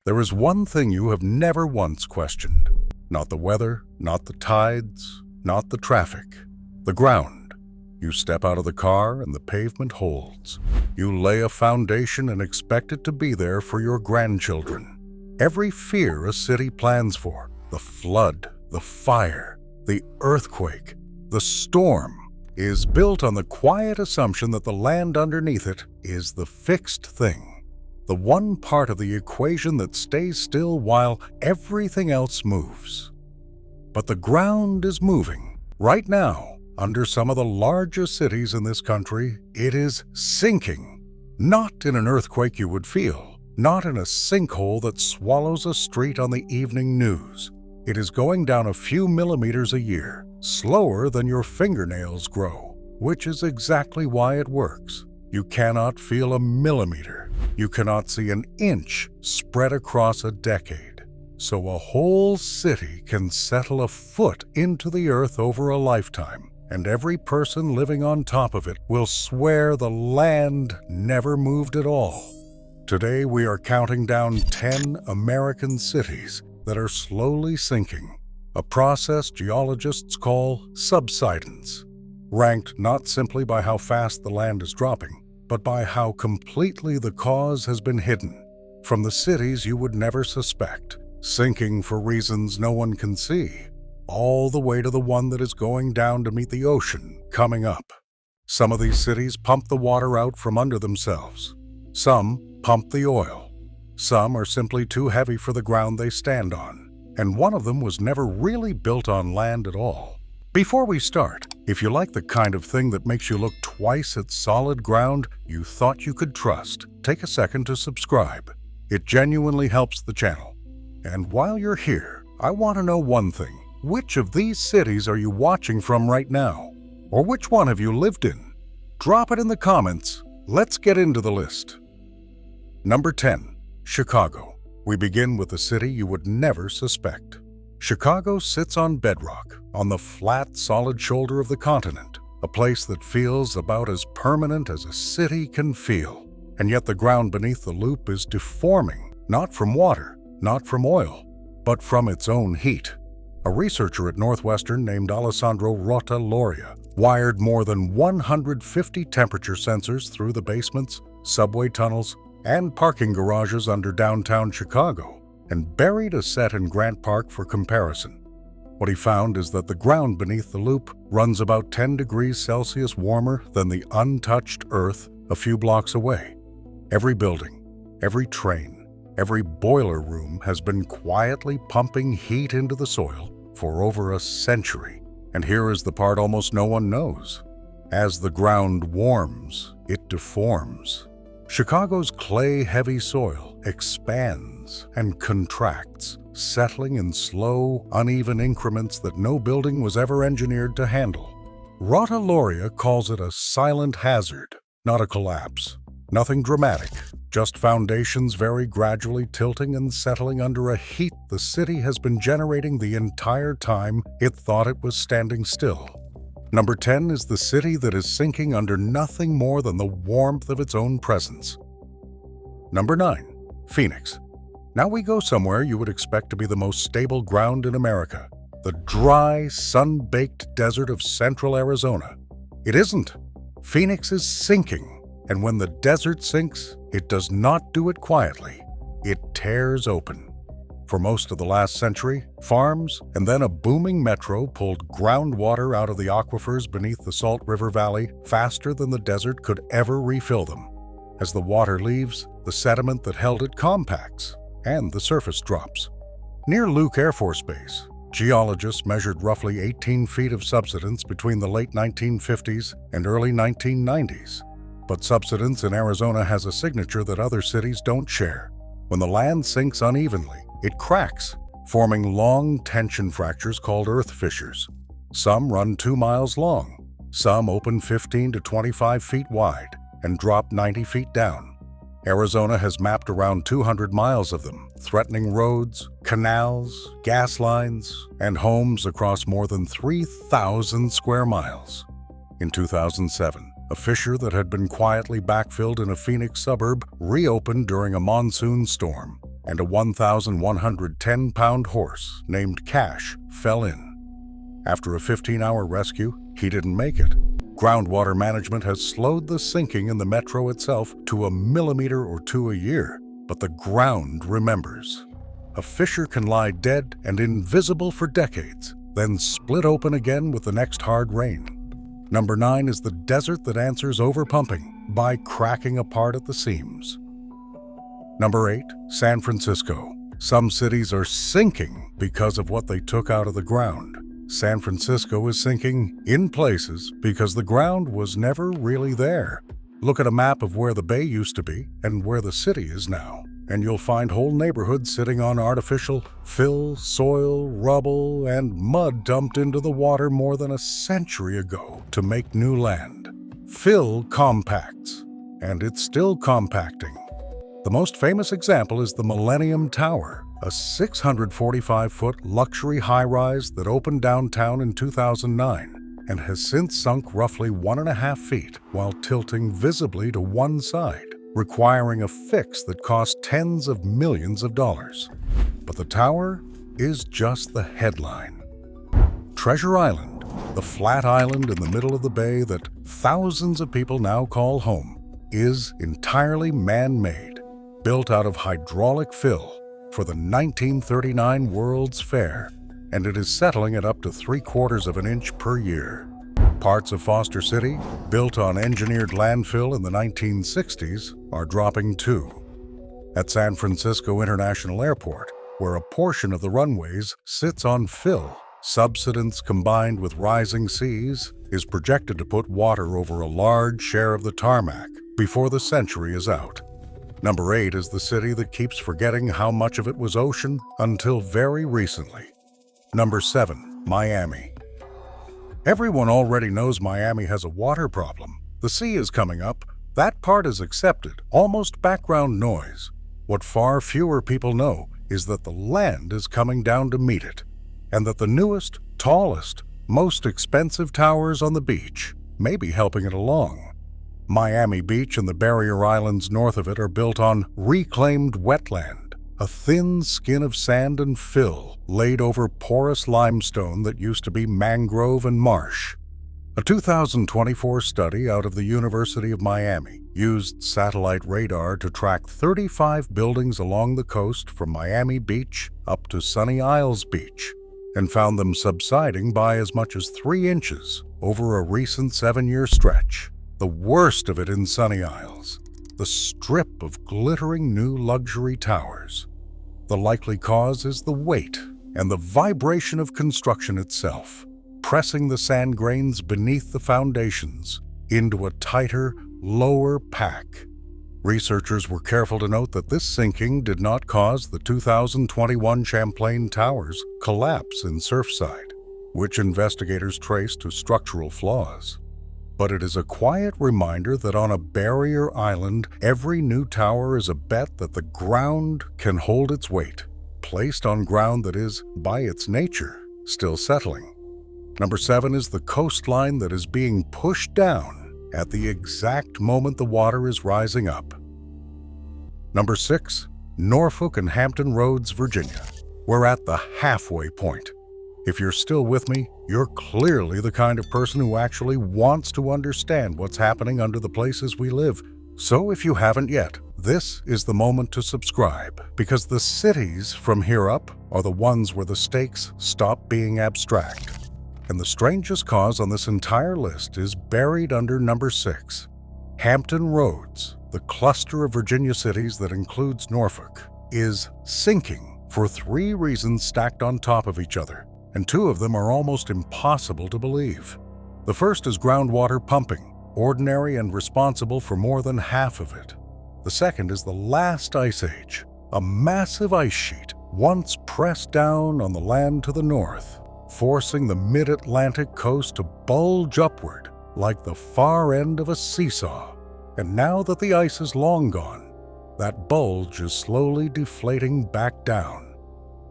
There is one thing you have never once questioned. Not the weather, not the tides, not the traffic. The ground. You step out of the car and the pavement holds. You lay a foundation and expect it to be there for your grandchildren. Every fear a city plans for, the flood, the fire, the earthquake, the storm, is built on the quiet assumption that the land underneath it is the fixed thing, the one part of the equation that stays still while everything else moves. But the ground is moving. Right now, under some of the largest cities in this country, it is sinking. Not in an earthquake you would feel, not in a sinkhole that swallows a street on the evening news. It is going down a few millimeters a year, slower than your fingernails grow, which is exactly why it works. You cannot feel a millimeter. You cannot see an inch spread across a decade. So a whole city can settle a foot into the earth over a lifetime, and every person living on top of it will swear the land never moved at all. Today we are counting down 10 American cities that are slowly sinking, a process geologists call subsidence, ranked not simply by how fast the land is dropping, but by how completely the cause has been hidden from the cities you would never suspect, sinking for reasons no one can see, all the way to the one that is going down to meet the ocean coming up. Some of these cities pump the water out from under themselves. Some pump the oil. Some are simply too heavy for the ground they stand on. And one of them was never really built on land at all. Before we start, if you like the kind of thing that makes you look twice at solid ground you thought you could trust, take a second to subscribe. It genuinely helps the channel. And while you're here, I want to know one thing. Which of these cities are you watching from right now? Or which one have you lived in? Drop it in the comments. Let's get into the list. Number 10. Chicago. We begin with a city you would never suspect. Chicago sits on bedrock, on the flat, solid shoulder of the continent, a place that feels about as permanent as a city can feel. And yet the ground beneath the loop is deforming, not from water, not from oil, but from its own heat. A researcher at Northwestern named Alessandro Rota Loria wired more than 150 temperature sensors through the basements, subway tunnels, and parking garages under downtown Chicago, and buried a set in Grant Park for comparison. What he found is that the ground beneath the loop runs about 10 degrees Celsius warmer than the untouched earth a few blocks away. Every building, every train, every boiler room has been quietly pumping heat into the soil for over a century. And here is the part almost no one knows. As the ground warms, it deforms. Chicago's clay-heavy soil expands and contracts, settling in slow, uneven increments that no building was ever engineered to handle. Rota Loria calls it a silent hazard, not a collapse. Nothing dramatic, just foundations very gradually tilting and settling under a heat the city has been generating the entire time it thought it was standing still. Number 10 is the city that is sinking under nothing more than the warmth of its own presence. Number 9. Phoenix. Now we go somewhere you would expect to be the most stable ground in America, the dry, sun-baked desert of central Arizona. It isn't. Phoenix is sinking. And when the desert sinks, it does not do it quietly. It tears open. For most of the last century, farms and then a booming metro pulled groundwater out of the aquifers beneath the Salt River Valley faster than the desert could ever refill them. As the water leaves, the sediment that held it compacts, and the surface drops. Near Luke Air Force Base, geologists measured roughly 18 feet of subsidence between the late 1950s and early 1990s. But subsidence in Arizona has a signature that other cities don't share. When the land sinks unevenly, it cracks, forming long tension fractures called earth fissures. Some run 2 miles long, some open 15 to 25 feet wide and drop 90 feet down. Arizona has mapped around 200 miles of them, threatening roads, canals, gas lines, and homes across more than 3,000 square miles. In 2007, a fissure that had been quietly backfilled in a Phoenix suburb reopened during a monsoon storm, and a 1,110-pound horse named Cash fell in. After a 15-hour rescue, he didn't make it. Groundwater management has slowed the sinking in the metro itself to a millimeter or two a year, but the ground remembers. A fissure can lie dead and invisible for decades, then split open again with the next hard rain. Number 9 is the desert that answers overpumping by cracking apart at the seams. Number 8, San Francisco. Some cities are sinking because of what they took out of the ground. San Francisco is sinking in places because the ground was never really there. Look at a map of where the bay used to be and where the city is now, and you'll find whole neighborhoods sitting on artificial fill, soil, rubble, and mud dumped into the water more than a century ago to make new land. Fill compacts, and it's still compacting. The most famous example is the Millennium Tower, a 645-foot luxury high-rise that opened downtown in 2009 and has since sunk roughly 1.5 feet while tilting visibly to one side, requiring a fix that cost tens of millions of dollars. But the tower is just the headline. Treasure Island, the flat island in the middle of the bay that thousands of people now call home, is entirely man-made, built out of hydraulic fill for the 1939 World's Fair, and it is settling at up to 3/4 of an inch per year. Parts of Foster City, built on engineered landfill in the 1960s, are dropping too. At San Francisco International Airport, where a portion of the runways sits on fill, subsidence combined with rising seas is projected to put water over a large share of the tarmac before the century is out. Number 8 is the city that keeps forgetting how much of it was ocean until very recently. Number 7, Miami. Everyone already knows Miami has a water problem. The sea is coming up. That part is accepted, almost background noise. What far fewer people know is that the land is coming down to meet it, and that the newest, tallest, most expensive towers on the beach may be helping it along. Miami Beach and the barrier islands north of it are built on reclaimed wetland, a thin skin of sand and fill laid over porous limestone that used to be mangrove and marsh. A 2024 study out of the University of Miami used satellite radar to track 35 buildings along the coast from Miami Beach up to Sunny Isles Beach, and found them subsiding by as much as 3 inches over a recent 7-year stretch. The worst of it in Sunny Isles, the strip of glittering new luxury towers. The likely cause is the weight and the vibration of construction itself, pressing the sand grains beneath the foundations into a tighter, lower pack. Researchers were careful to note that this sinking did not cause the 2021 Champlain Towers collapse in Surfside, which investigators traced to structural flaws. But it is a quiet reminder that on a barrier island, every new tower is a bet that the ground can hold its weight, placed on ground that is, by its nature, still settling. Number 7 is the coastline that is being pushed down at the exact moment the water is rising up. Number 6, Norfolk and Hampton Roads, Virginia. We're at the halfway point. If you're still with me, you're clearly the kind of person who actually wants to understand what's happening under the places we live. So if you haven't yet, this is the moment to subscribe, because the cities from here up are the ones where the stakes stop being abstract. And the strangest cause on this entire list is buried under number 6. Hampton Roads, the cluster of Virginia cities that includes Norfolk, is sinking for 3 reasons stacked on top of each other, and 2 of them are almost impossible to believe. The first is groundwater pumping, ordinary and responsible for more than half of it. The second is the last ice age, a massive ice sheet once pressed down on the land to the north, forcing the mid-Atlantic coast to bulge upward like the far end of a seesaw. And now that the ice is long gone, that bulge is slowly deflating back down.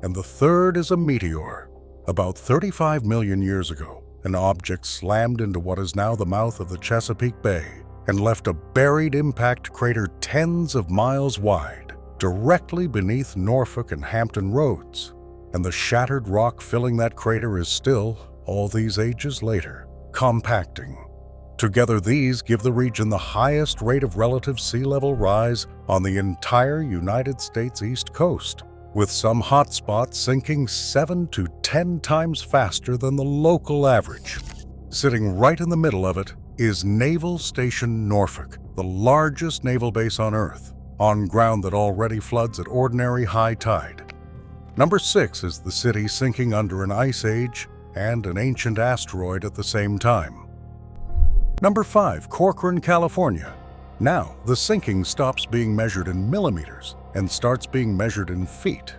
And the third is a meteor. About 35 million years ago, an object slammed into what is now the mouth of the Chesapeake Bay and left a buried impact crater tens of miles wide. directly beneath Norfolk and Hampton roads, and the shattered rock filling that crater is still, all these ages later, compacting. Together, these give the region the highest rate of relative sea level rise on the entire United States East Coast, with some hotspots sinking 7 to 10 times faster than the local average. Sitting right in the middle of it is Naval Station Norfolk, the largest naval base on Earth, on ground that already floods at ordinary high tide. Number 6 is the city sinking under an ice age and an ancient asteroid at the same time. Number 5, Corcoran, California. Now, the sinking stops being measured in millimeters and starts being measured in feet.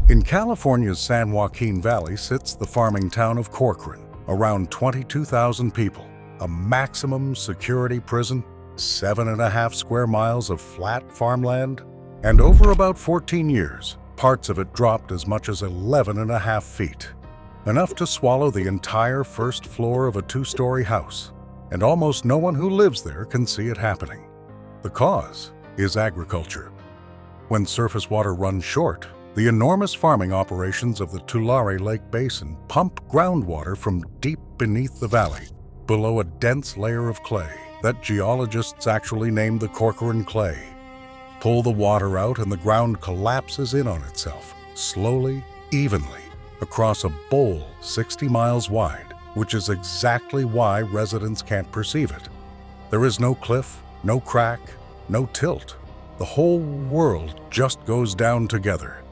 In California's San Joaquin Valley sits the farming town of Corcoran, around 22,000 people, a maximum security prison, 7.5 square miles of flat farmland, and over about 14 years, parts of it dropped as much as 11.5 feet, enough to swallow the entire first floor of a 2-story house. And almost no one who lives there can see it happening. The cause is agriculture. When surface water runs short, the enormous farming operations of the Tulare Lake Basin pump groundwater from deep beneath the valley, below a dense layer of clay that geologists actually named the Corcoran clay. Pull the water out and the ground collapses in on itself, slowly, evenly, across a bowl 60 miles wide, which is exactly why residents can't perceive it. There is no cliff, no crack, no tilt. The whole world just goes down together.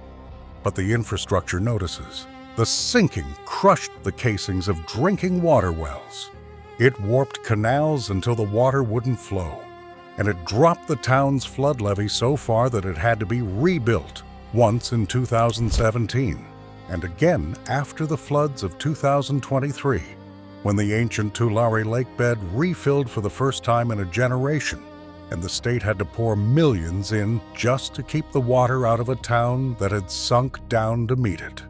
But the infrastructure notices. The sinking crushed the casings of drinking water wells. It warped canals until the water wouldn't flow, and it dropped the town's flood levee so far that it had to be rebuilt, once in 2017. And again after the floods of 2023, when the ancient Tulare Lake bed refilled for the first time in a generation, and the state had to pour millions in just to keep the water out of a town that had sunk down to meet it.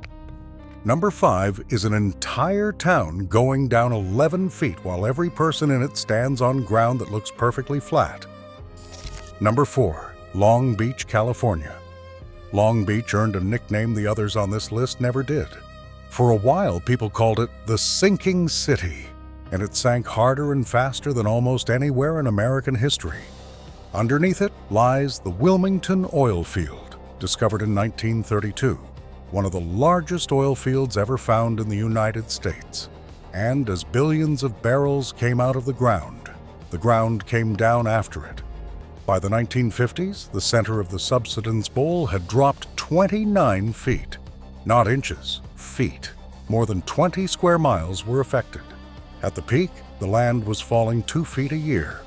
Number 5 is an entire town going down 11 feet while every person in it stands on ground that looks perfectly flat. Number 4, Long Beach, California. Long Beach earned a nickname the others on this list never did. For a while, people called it the Sinking City, and it sank harder and faster than almost anywhere in American history. Underneath it lies the Wilmington oil field, discovered in 1932, one of the largest oil fields ever found in the United States. And as billions of barrels came out of the ground came down after it. By the 1950s, the center of the subsidence bowl had dropped 29 feet. Not inches, feet. More than 20 square miles were affected. At the peak, the land was falling 2 feet a year.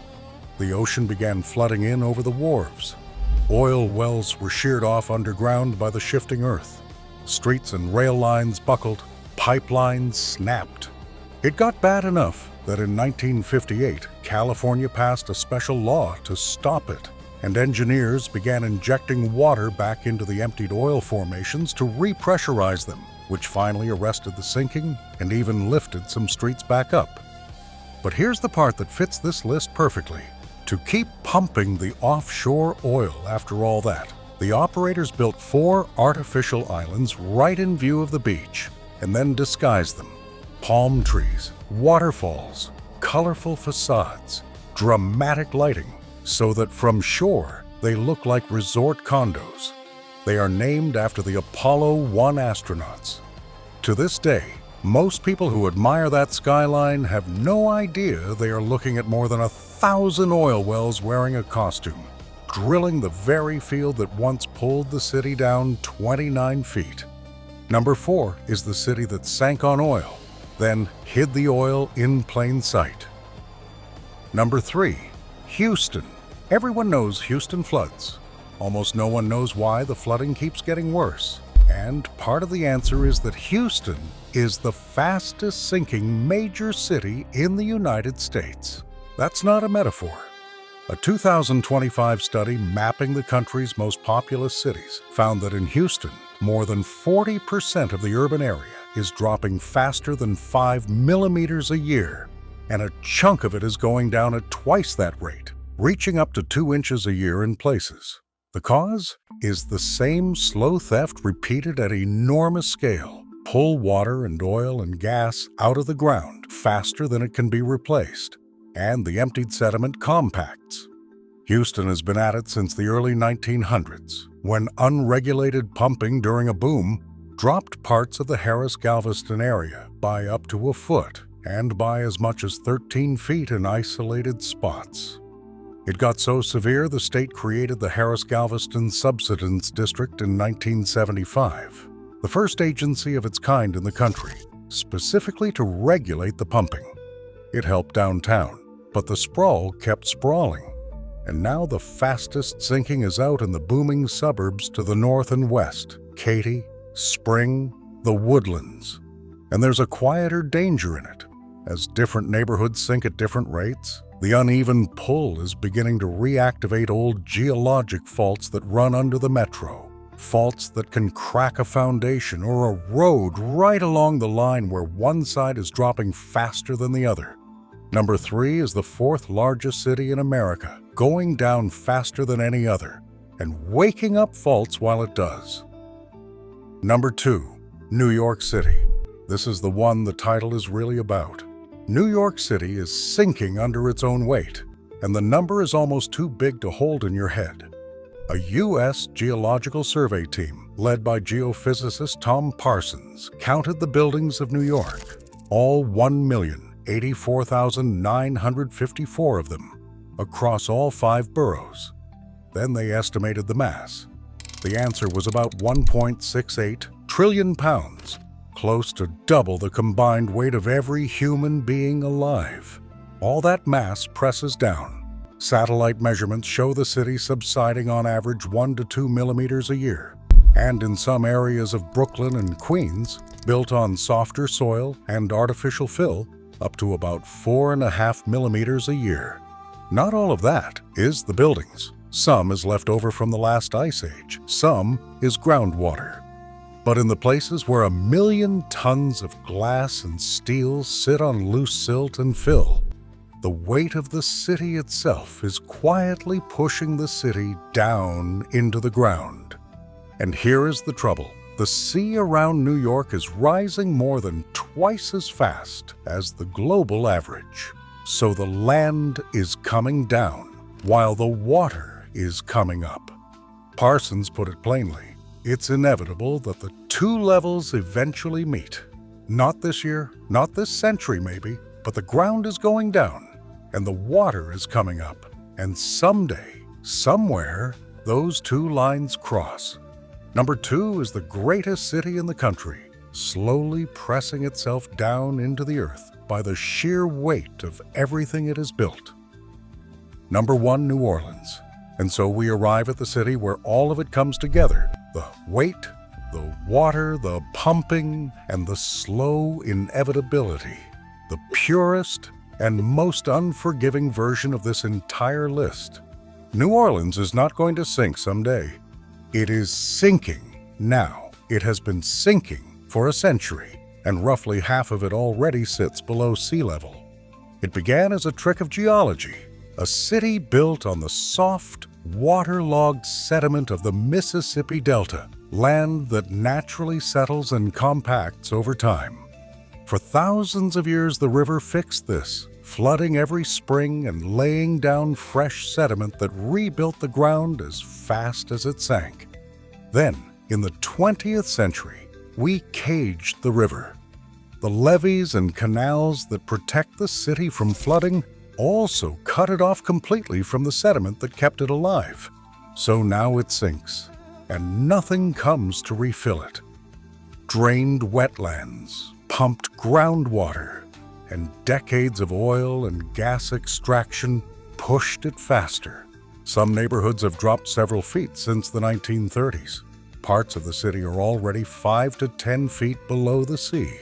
The ocean began flooding in over the wharves. Oil wells were sheared off underground by the shifting earth. Streets and rail lines buckled, pipelines snapped. It got bad enough that in 1958, California passed a special law to stop it, and engineers began injecting water back into the emptied oil formations to repressurize them, which finally arrested the sinking and even lifted some streets back up. But here's the part that fits this list perfectly. To keep pumping the offshore oil after all that, the operators built 4 artificial islands right in view of the beach, and then disguised them. Palm trees, waterfalls, colorful facades, dramatic lighting, so that from shore they look like resort condos. They are named after the Apollo 1 astronauts. To this day, most people who admire that skyline have no idea they are looking at more than 1,000 oil wells wearing a costume, drilling the very field that once pulled the city down 29 feet. Number 4 is the city that sank on oil, then hid the oil in plain sight. Number 3, Houston. Everyone knows Houston floods. Almost no one knows why the flooding keeps getting worse. And part of the answer is that Houston is the fastest sinking major city in the United States. That's not a metaphor. A 2025 study mapping the country's most populous cities found that in Houston, more than 40% of the urban area is dropping faster than 5 millimeters a year, and a chunk of it is going down at twice that rate, reaching up to 2 inches a year in places. The cause is the same slow theft repeated at enormous scale. Pull water and oil and gas out of the ground faster than it can be replaced, and the emptied sediment compacts. Houston has been at it since the early 1900s, when unregulated pumping during a boom dropped parts of the Harris-Galveston area by up to a foot and by as much as 13 feet in isolated spots. It got so severe the state created the Harris-Galveston Subsidence District in 1975, the first agency of its kind in the country, specifically to regulate the pumping. It helped downtown, but the sprawl kept sprawling, and now the fastest sinking is out in the booming suburbs to the north and west, Katy, Spring, the Woodlands. And there's a quieter danger in it. As different neighborhoods sink at different rates, the uneven pull is beginning to reactivate old geologic faults that run under the metro, faults that can crack a foundation or a road right along the line where one side is dropping faster than the other. Number 3 is the 4th largest city in America, going down faster than any other, and waking up faults while it does. Number 2, New York City. This is the one the title is really about. New York City is sinking under its own weight, and the number is almost too big to hold in your head. A U.S. Geological Survey team, led by geophysicist Tom Parsons, counted the buildings of New York, all 1,084,954 of them, across all 5 boroughs. Then they estimated the mass. The answer was about 1.68 trillion pounds, close to double the combined weight of every human being alive. All that mass presses down. Satellite measurements show the city subsiding on average 1 to 2 millimeters a year, and in some areas of Brooklyn and Queens, built on softer soil and artificial fill, up to about 4.5 millimeters a year. Not all of that is the buildings. Some is left over from the last ice age. Some is groundwater. But in the places where 1 million tons of glass and steel sit on loose silt and fill, the weight of the city itself is quietly pushing the city down into the ground. And here is the trouble. The sea around New York is rising more than twice as fast as the global average. So the land is coming down, while the water is coming up. Parsons put it plainly. It's inevitable that the 2 levels eventually meet. Not this year, not this century maybe, but the ground is going down, and the water is coming up. And someday, somewhere, those 2 lines cross. Number 2 is the greatest city in the country, slowly pressing itself down into the earth by the sheer weight of everything it has built. Number 1, New Orleans. And so we arrive at the city where all of it comes together. The weight, the water, the pumping, and the slow inevitability. The purest and most unforgiving version of this entire list. New Orleans is not going to sink someday. It is sinking now. It has been sinking for a century, and roughly half of it already sits below sea level. It began as a trick of geology. A city built on the soft, waterlogged sediment of the Mississippi Delta, land that naturally settles and compacts over time. For thousands of years, the river fixed this, flooding every spring and laying down fresh sediment that rebuilt the ground as fast as it sank. Then, in the 20th century, we caged the river. The levees and canals that protect the city from flooding also cut it off completely from the sediment that kept it alive. So now it sinks, and nothing comes to refill it. Drained wetlands, pumped groundwater, and decades of oil and gas extraction pushed it faster. Some neighborhoods have dropped several feet since the 1930s. Parts of the city are already 5 to 10 feet below the sea.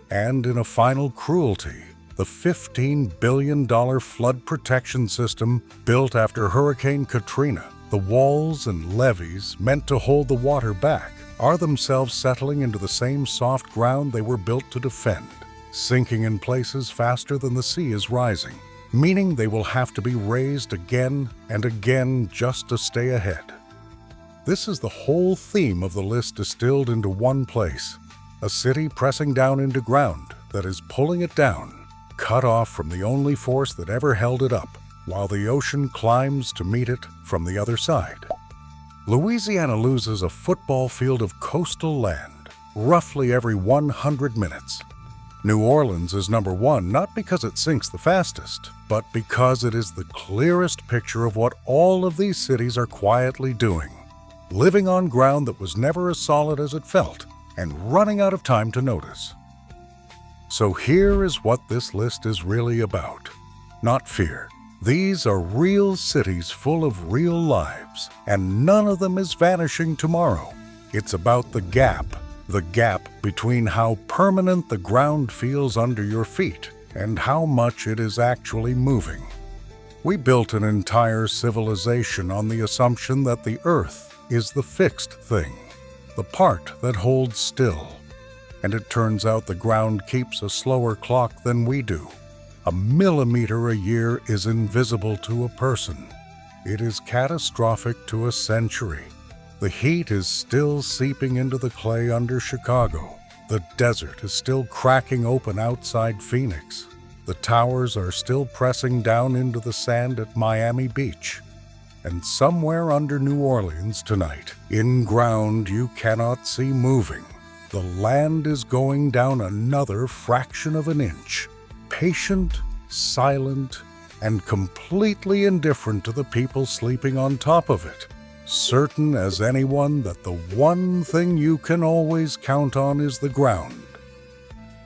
And in a final cruelty, the $15 billion flood protection system built after Hurricane Katrina, the walls and levees meant to hold the water back, are themselves settling into the same soft ground they were built to defend, sinking in places faster than the sea is rising, meaning they will have to be raised again and again just to stay ahead. This is the whole theme of the list distilled into one place. A city pressing down into ground that is pulling it down, cut off from the only force that ever held it up, while the ocean climbs to meet it from the other side. Louisiana loses a football field of coastal land roughly every 100 minutes. New Orleans is number one not because it sinks the fastest, but because it is the clearest picture of what all of these cities are quietly doing, living on ground that was never as solid as it felt, and running out of time to notice. So here is what this list is really about. Not fear. These are real cities full of real lives, and none of them is vanishing tomorrow. It's about the gap between how permanent the ground feels under your feet and how much it is actually moving. We built an entire civilization on the assumption that the earth is the fixed thing, the part that holds still. And it turns out the ground keeps a slower clock than we do. A millimeter a year is invisible to a person. It is catastrophic to a century. The heat is still seeping into the clay under Chicago. The desert is still cracking open outside Phoenix. The towers are still pressing down into the sand at Miami Beach. And somewhere under New Orleans tonight, in ground you cannot see moving, the land is going down another fraction of an inch. Patient, silent, and completely indifferent to the people sleeping on top of it. Certain as anyone that the one thing you can always count on is the ground.